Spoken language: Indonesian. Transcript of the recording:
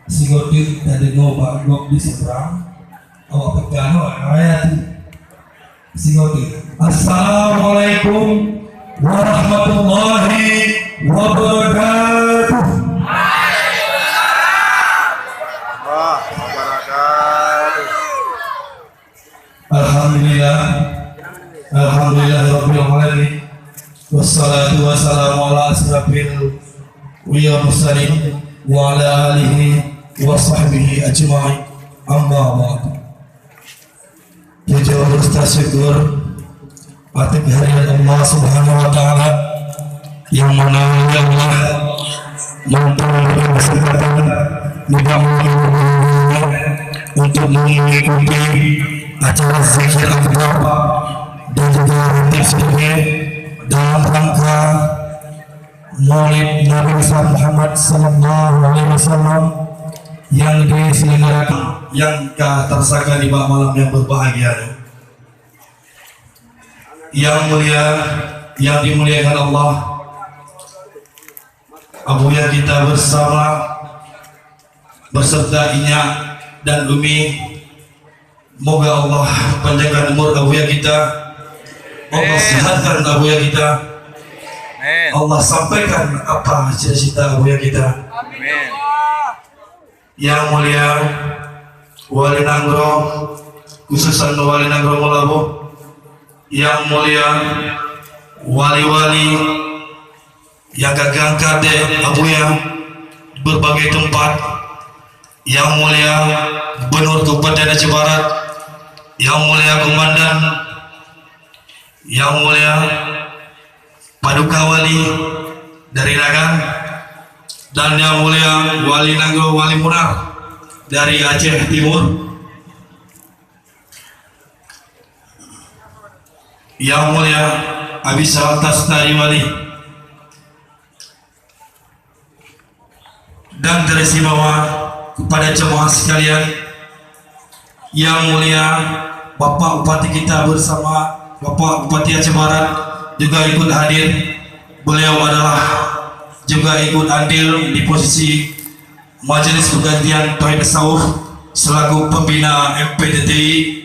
Sigotin dari Nova Gok di seberang awak pegano ayat Sigotin. Assalamualaikum warahmatullahi wabarakatuh. Alhamdulillah, alhamdulillahirabbil alamin. Wassalatu wassalamu ala asrafil mursalin wa ala alihi wa sahbihi ajma'in. Amma ba'du. Kita bersyukur atas kehadiran Allah Subhanahu wa taala yang mana Allah mampu memberikan kesempatan untuk mengikuti acara zikir akbar dan juga tafsirnya dalam rangka Maulid Nabi Muhammad sallallahu alaihi wasallam yang diselenggarakan yang tersangka di malam yang berbahagia. Yang mulia, yang dimuliakan Allah, abuya kita bersama beserta Inya dan Umi, moga Allah panjangkan umur abuya kita, Allah sehatkan abuya kita, Allah sampaikan apa cita-cita abuya kita. Yang mulia Wali Nanggro, khususan Wali Nanggro Molabu, yang mulia wali-wali yang gagang kade abuya berbagai tempat, yang mulia Gubernur Kabupaten Aceh Barat, yang mulia Komandan, yang mulia Paduka Wali dari Nagan, dan yang mulia Wali Nanggro Wali Munar dari Aceh Timur, yang mulia Abisa Tasnari Wali, dan teristimewa kepada jemaah sekalian, yang mulia Bapak Bupati kita bersama Bapak Bupati Aceh Barat juga ikut hadir. Beliau adalah juga ikut andil di posisi Majelis Pergantian Tauhid Tasawuf selaku pembina MPTTI